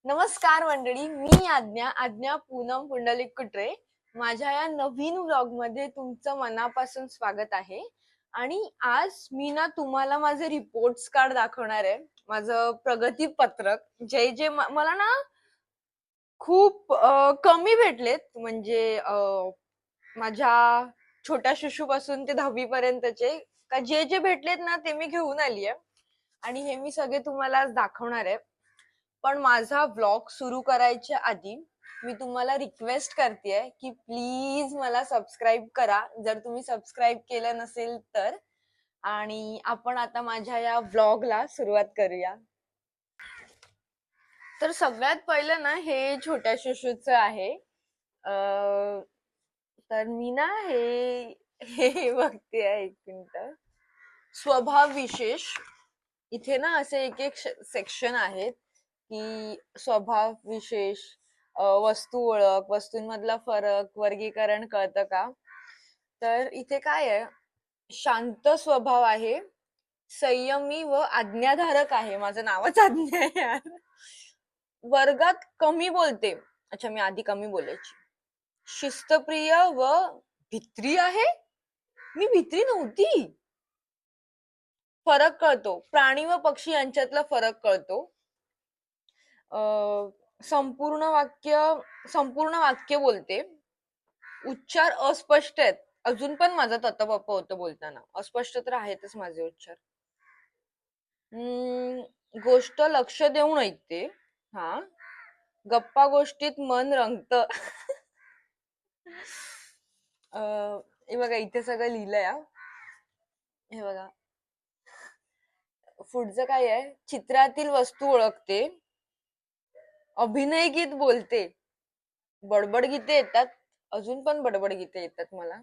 नमस्कार मंडळी, मी आज्ञा पूनम पुंडलिक कुट्रे. माझ्या या नवीन व्लॉग मध्ये तुमचं मनापासून स्वागत आहे. आणि आज मी ना तुम्हाला माझे रिपोर्ट्स कार्ड दाखवणार आहे. माझं प्रगती पत्रक जे जे मला ना खूप कमी भेटलेत. म्हणजे माझ्या छोट्या शिशूपासून ते 10वी पर्यंतचे का जे जे भेटलेत ना ते मी घेऊन आली आहे. आणि हे मी सगळे तुम्हाला आज दाखवणार आहे. पण माझा व्लॉग सुरू करायच्या आधी मी तुम्हाला रिक्वेस्ट करतेय की प्लीज मला सबस्क्राईब करा, जर तुम्ही सबस्क्राईब केलं नसेल तर. आणि आपण आता माझ्या या व्लॉगला सुरुवात करूया. तर सगळ्यात पहिलं ना हे छोट्या शिशूचं आहे. तर मी ना हे हे बघते आहे, एक मिनिट. स्वभाव विशेष. इथे ना असे एक एक सेक्शन आहेत की स्वभाव विशेष, वस्तू ओळख, वस्तूंमधला फरक, वर्गीकरण कळतं का. तर इथे काय आहे, शांत स्वभाव आहे, संयमी व आज्ञाधारक आहे. माझं नावच आज्ञा आहे यार. वर्गात कमी बोलते. अच्छा, मी आधी कमी बोलायची. शिस्तप्रिय व भित्री आहे. मी भित्री नव्हती. फरक कळतो, प्राणी व पक्षी यांच्यातला फरक कळतो. संपूर्ण वाक्य बोलते. उच्चार अस्पष्ट आहेत. अजून पण माझा तत्पप्प होतं बोलताना. अस्पष्ट तर आहेतच माझे उच्चार. गोष्ट लक्ष देऊन ऐकते. हा, गप्पा गोष्टीत मन रंगत. हे बघा, इथे सगळं लिहिलंय. हे बघा, पुढचं काय आहे, चित्रातील वस्तू ओळखते. अभिनय गीत बोलते. बडबड गीते येतात, अजून पण बडबड गीते येतात मला.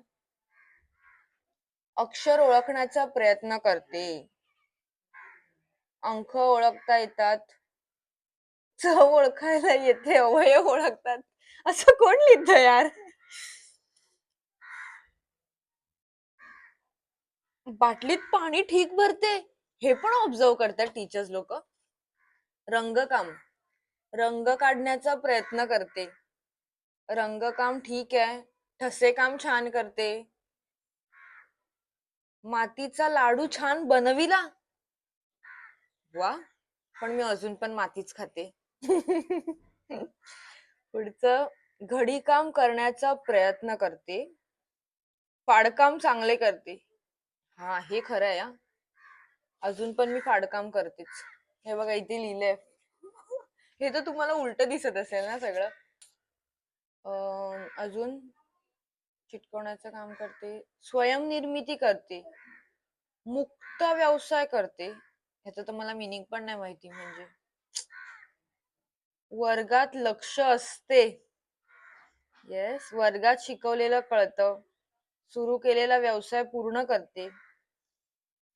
अक्षर ओळखण्याचा प्रयत्न करते. अंक ओळखता येतात. चव ओळखायला येते. अवयव ओळखतात. असं कोण लिहित यार. बाटलीत पाणी ठीक भरते. हे पण ऑब्झर्व करतात टीचर्स लोक. रंगकाम, रंग काढण्याचा प्रयत्न करते. रंगकाम ठीक आहे. ठसे काम छान करते. मातीचा लाडू छान बनविला. वा, पण मी अजून पण मातीच खाते. पुढचं, घडी काम करण्याचा प्रयत्न करते. फाडकाम चांगले करते. हा, हे खरं आहे. अजून पण मी फाडकाम करतेच. हे बघा, इथे लिहिलंय. हे तर तुम्हाला उलट दिसत असेल ना सगळं. अजून चिटकवण्याचं काम करते. स्वयंनिर्मिती करते. मुक्त व्यवसाय करते. ह्याचं तर मला मिनिंग पण नाही माहिती. म्हणजे वर्गात लक्ष असते. येस, वर्गात शिकवलेलं कळतं. सुरू केलेला व्यवसाय पूर्ण करते.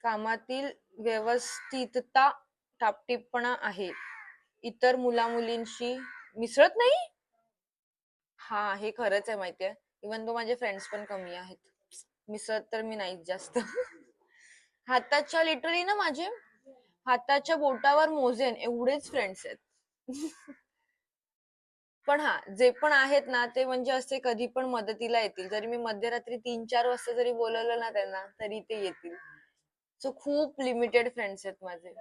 कामातील व्यवस्थितता, टापटीपणा आहे. इतर मुलामुलींशी मिसळत नाही. हा, हे खरंच आहे. माहितीये, इवन तो माझे फ्रेंड्स पण कमी आहेत. मिसळत तर मी नाहीच जास्त. हाताच्या लिटरली ना, माझे हाताच्या बोटावर मोजेन एवढेच फ्रेंड्स आहेत. पण हा, जे पण आहेत ना ते म्हणजे असे कधी पण मदतीला येतील. जरी मी मध्यरात्री 3-4 वाजता जरी बोलवलं ना त्यांना, तरी ते येतील. सो खूप लिमिटेड फ्रेंड्स आहेत माझे.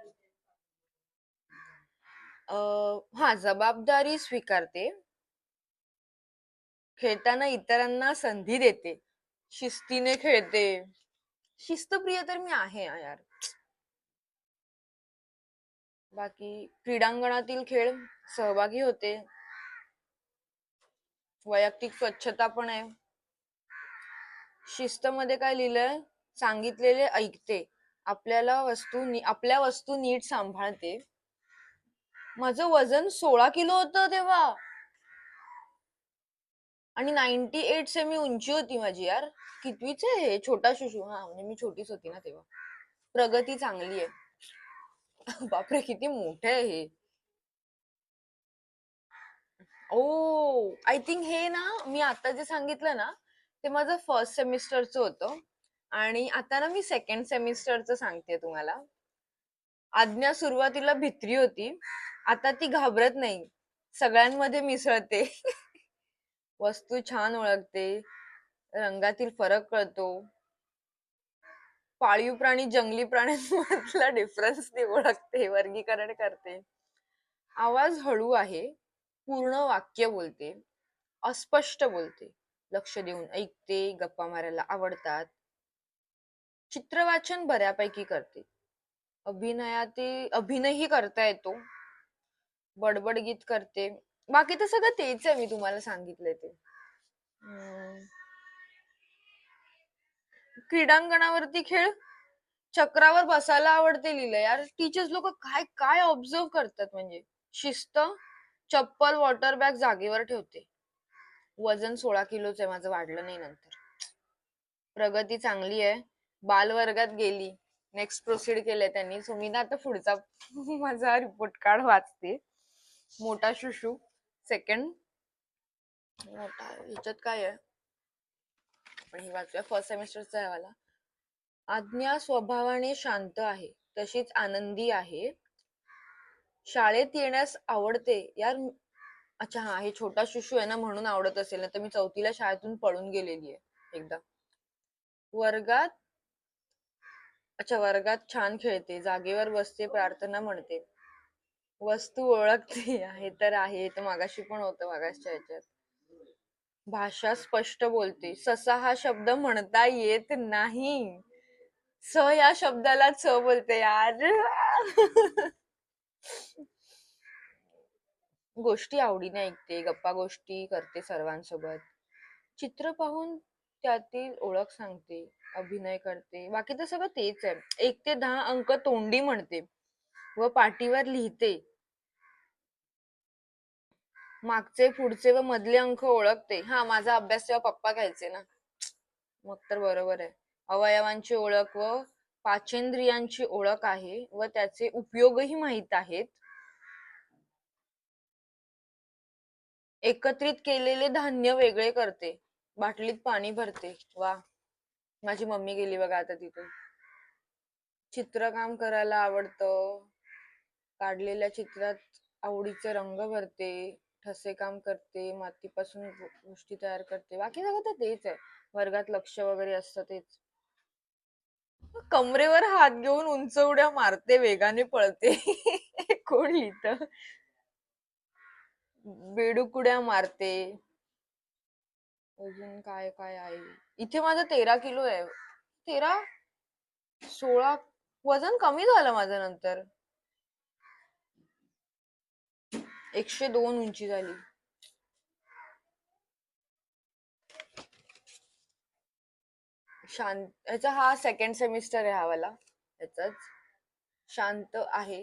हा, जबाबदारी स्वीकारते. खेळताना इतरांना संधी देते. शिस्तीने खेळते. शिस्तप्रिय तर मी आहे यार. बाकी क्रीडांगणातील खेळ सहभागी होते. वैयक्तिक स्वच्छता पण आहे. शिस्त मध्ये काय लिहिलंय, सांगितलेले ऐकते. आपल्या वस्तू नीट सांभाळते. माझं वजन 16 किलो होतं तेव्हा. आणि 98 सेमी उंची होती माझी यार. कितवीच आहे हे, छोटा शिशू. हा, म्हणजे मी छोटीच होती ना तेव्हा. प्रगती चांगली आहे. बापरे, किती मोठे आहे हे. ओ, आय थिंक हे ना, मी आता जे सांगितलं ना ते माझं फर्स्ट सेमिस्टरचं होतं. आणि आता ना मी सेकंड सेमिस्टरचं सांगते तुम्हाला. आज्ञा सुरुवातीला भित्री होती, आता ती घाबरत नाही. सगळ्यांमध्ये मिसळते. वस्तू छान ओळखते, रंगातील फरक कळतो, पाळीव प्राणी जंगली प्राण्यांमधला डिफरन्स ती ओळखते, वर्गीकरण करते. आवाज हळू आहे, पूर्ण वाक्य बोलते, अस्पष्ट बोलते, लक्ष देऊन ऐकते, गप्पा मारायला आवडतात, चित्रवाचन बऱ्यापैकी करते, अभिनयही करता येतो, बडबड गीत करते. बाकी तर सगळं तेच आहे, मी तुम्हाला सांगितलंय ते. अं, क्रीडांगणावरती खेळ, चक्रावर बसायला आवडते लिहिलंय. यार टीचर्स लोक काय काय ऑब्झर्व करतात म्हणजे. शिस्त, चप्पल वॉटर बॅग जागेवर ठेवते. वजन 16 किलोच आहे माझं, वाढलं नाही नंतर. प्रगती चांगली आहे, बालवर्गात गेली, नेक्स्ट प्रोसीड केलंय त्यांनी. सो मी ना आता पुढचा माझा रिपोर्ट कार्ड वाचते. मोठा शिशू, सेकंड. मोठा ह्याच्यात काय आहे, पण ही वाचूया. फर्स्ट सेमिस्टरचा आहे वाला. आज्ञा स्वभावाने शांत आहे, तशीच आनंदी आहे, शाळेत येण्यास आवडते. यार अच्छा, हा हे छोटा शिशू आहे ना म्हणून आवडत असेल, ना तर मी चौथीला शाळेतून पळून गेलेली आहे एकदा. वर्गात अच्छा, वर्गात छान खेळते, जागेवर बसते, प्रार्थना म्हणते, वस्तू ओळखते. आहे तर आहे, तर मागाशी पण होतं, मागासच्या ह्याच्यात. भाषा स्पष्ट बोलते, ससा हा शब्द म्हणता येत नाही, स या शब्दाला च बोलते यार. गोष्टी आवडीने ऐकते, गप्पा गोष्टी करते सर्वांसोबत, चित्र पाहून त्यातील ओळख सांगते, अभिनय करते. बाकी तर सगळं तेच आहे. 1 ते 10 अंक तोंडी म्हणते व पाटीवर लिहिते, मागचे पुढचे व मधले अंक ओळखते. हा, माझा अभ्यास तेव्हा पप्पा घ्यायचे ना, मग तर बरोबर आहे. अवयवांची ओळख व पाचेंद्रियांची ओळख आहे व त्याचे उपयोगही माहित आहेत. एकत्रित केलेले धान्य वेगळे करते, बाटलीत पाणी भरते. वा, माझी मम्मी गेली बघा आता तिथून. चित्रकाम करायला आवडतं, काढलेल्या चित्रात आवडीचे रंग भरते, ठसे काम करते, मातीपासून गोष्टी तयार करते. बाकी सगळं तर तेच आहे. वर्गात लक्ष वगैरे असतं तेच. कमरेवर हात घेऊन उंच उड्या मारते, वेगाने पळते. कोण लिहितं? बेडूक मारते. अजून काय काय आहे इथे. माझं 13 किलो आहे. 16, वजन कमी झालं माझं नंतर. 102 उंची झाली. शांत, ह्याचा हा सेकंड सेमिस्टर आहे हा वाला. ह्याचाच शांत आहे,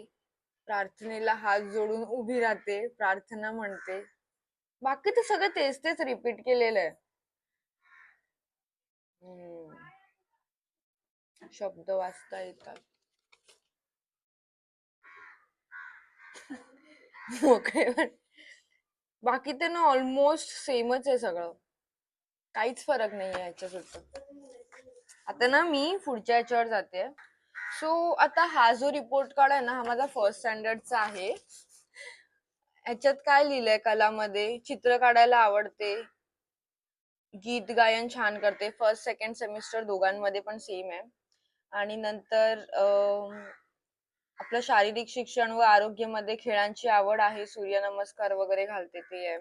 प्रार्थनेला हात जोडून उभी राहते, प्रार्थना म्हणते. बाकी तर सगळं तेच तेच रिपीट केलेलं आहे. शब्द वाचता येतात, मोकळे. बाकी तर ना ऑलमोस्ट सेमच आहे सगळं, काहीच फरक नाही आहे ह्याच्या सुद्धा. आता ना मी पुढच्या ह्याच्यावर जाते. सो आता हा जो रिपोर्ट कार्ड आहे ना, हा माझा फर्स्ट स्टँडर्डचा आहे. ह्याच्यात काय लिहिलंय, कलामध्ये चित्र काढायला आवडते, गीत गायन छान करते. फर्स्ट सेकंड सेमिस्टर दोघांमध्ये पण सेम आहे. आणि नंतर आपलं शारीरिक शिक्षण व आरोग्यामध्ये खेळांची आवड आहे, सूर्यनमस्कार वगैरे घालते ते आहे.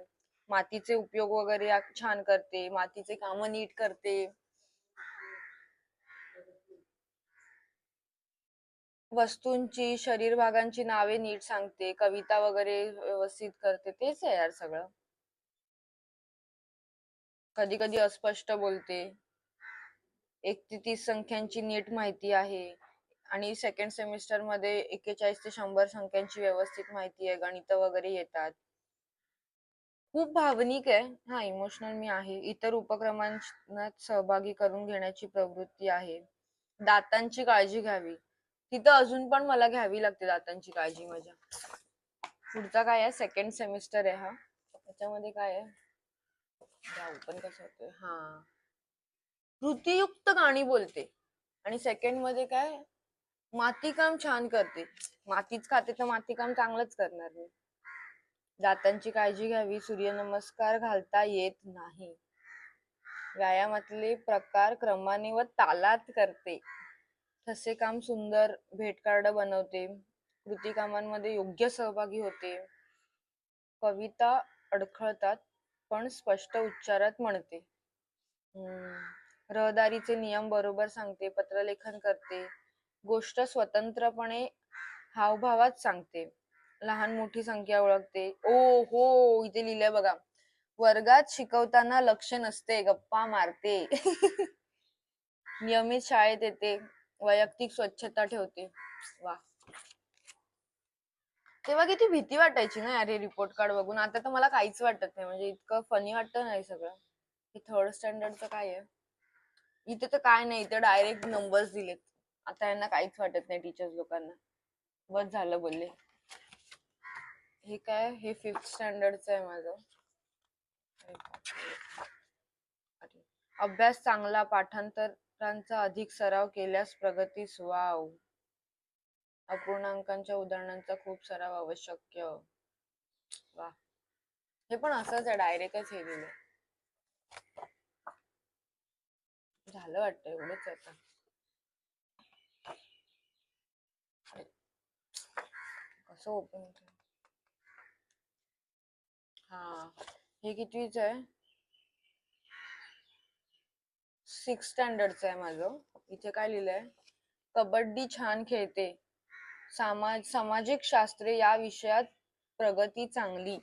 मातीचे उपयोग वगैरे छान करते, मातीचे काम नीट करते, वस्तूंची शरीर भागांची नावे नीट सांगते, कविता वगैरे व्यवस्थित करते. तेच आहे यार सगळं. कधी कधी अस्पष्ट बोलते, 1 ते 30 संख्यांची नीट माहिती आहे. आणि सेकंड सेमिस्टर मध्ये 41 ते 100 संख्यांची व्यवस्थित माहिती आहे, गणित वगैरे येतात. खूप भावनिक आहे. हा, इमोशनल मी आहे. इतर उपक्रमांत सहभागी करून घेण्याची प्रवृत्ती आहे. दातांची काळजी घ्यावी, तिथं अजून पण मला घ्यावी लागते दातांची काळजी माझ्या. पुढचा काय आहे, सेकंड सेमिस्टर आहे हा. त्याच्यामध्ये काय आहे, ओपन कसं होतंय. हा, कृतीयुक्त गाणी बोलते. आणि सेकंड मध्ये काय, मातीकाम छान करते. मातीच खाते तर मातीकाम चांगलंच करणार मी. दातांची काळजी घ्यावी, सूर्यनमस्कार घालता येत नाही, व्यायामातले प्रकार क्रमाने व तालात करते, ठसे काम सुंदर भेट कार्ड बनवते, कृती कामांमध्ये योग्य सहभागी होते, कविता अडखळतात पण स्पष्ट उच्चारात म्हणते, रहदारीचे नियम बरोबर सांगते, पत्रलेखन करते, गोष्ट स्वतंत्रपणे हावभावात सांगते, लहान मोठी संख्या ओळखते. ओ हो, इथे लिहिलंय बघा, वर्गात शिकवताना लक्ष नसते, गप्पा मारते. नियमित शाळेत येते, वैयक्तिक स्वच्छता ठेवते. वा, तेव्हा किती भीती वाटायची ना यार हे रिपोर्ट कार्ड बघून. आता तर मला काहीच वाटत नाही, म्हणजे इतकं फनी वाटत नाही सगळं. हे थर्ड स्टँडर्डचं काय आहे, इथे तर काय नाही, इथे डायरेक्ट नंबर्स दिलेत. आता यांना काहीच वाटत नाही टीचर्स लोकांना, बस झालं बोलले. हे काय, हे फिफ्थ स्टँडर्डचं आहे माझं. अभ्यास चांगला, पाठांतरांचा अधिक सराव केल्यास प्रगतीस वाव, अपूर्णांकांच्या उदाहरणांचा खूप सराव आवश्यक. वा, हे पण असंच आहे, डायरेक्टच हे दिलं. झालं वाटतं, एवढंच आता. कसं ओपन होतं, हा, हे कितवीच आहे, सिक्स स्टँडर्डचं आहे माझं. इथे काय लिहिलंय, कबड्डी छान खेळते, सामाजिक शास्त्रे या विषयात प्रगती चांगली,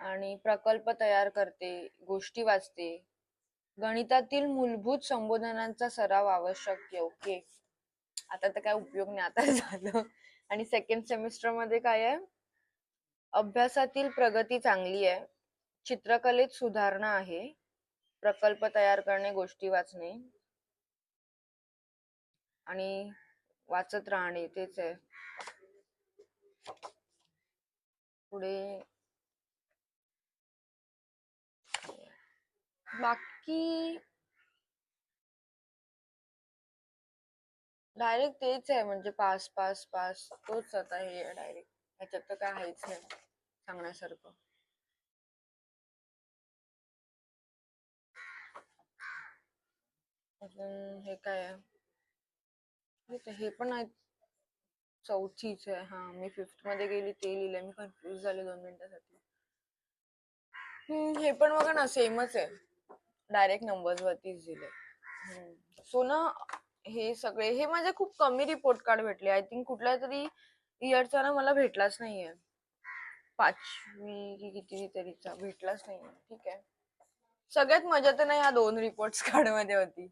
आणि प्रकल्प तयार करते, गोष्टी वाचते, गणितातील मूलभूत संबोधनांचा सराव आवश्यक. ओके, आता तर काय उपयोग नाही, आता झालं. आणि सेकंड सेमिस्टर मध्ये काय आहे, अभ्यासातील प्रगती चांगली आहे, चित्रकलेत सुधारणा आहे, प्रकल्प तयार करणे, गोष्टी वाचणे आणि वाचत राहणे, तेच आहे. पुढे बाकी डायरेक्ट तेच आहे, म्हणजे पास पास पास, तोच आता हे डायरेक्ट, ह्याच्यात तर काय आहेच नाही सांगण्यासारखं. अजून हे काय आहे, हे पण आहे, चौथीच आहे. हा, मी फिफ्थ मध्ये गेली ते लिहिलंय, मी कन्फ्युज झाले 2 मिनिटासाठी. हे पण बघा ना, सेमच आहे, डायरेक्ट नंबर्स वरतीच दिले. सो ना, हे सगळे, हे माझे खूप कमी रिपोर्ट कार्ड भेटले. आय थिंक कुठल्या तरी इयरचा ना मला भेटलाच नाहीये, 5वी की किती तरीचा भेटलाच नाहीये. ठीक आहे, सगळ्यात मजा तर नाही ह्या 2 रिपोर्ट कार्ड मध्ये होती.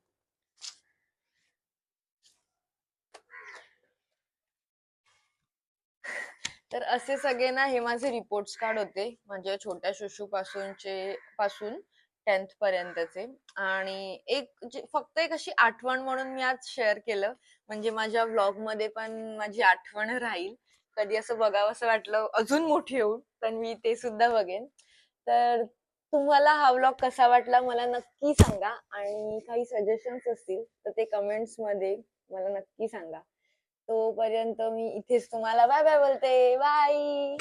तर असे सगळे ना हे माझे रिपोर्ट्स कार्ड होते, म्हणजे छोट्या शिशू पासून 10th पर्यंतचे. आणि फक्त एक अशी आठवण म्हणून मी आज शेअर केलं, म्हणजे माझ्या ब्लॉग मध्ये पण माझी आठवण राहील. कधी असं बघावं असं वाटलं अजून मोठी होऊन, तर मी ते सुद्धा बघेन. तर तुम्हाला हा ब्लॉग कसा वाटला मला नक्की सांगा, आणि काही सजेशन्स असतील तर ते कमेंट्स मध्ये मला नक्की सांगा. तोपर्यंत मी इथेच तुम्हाला बाय बाय बोलते. बाय.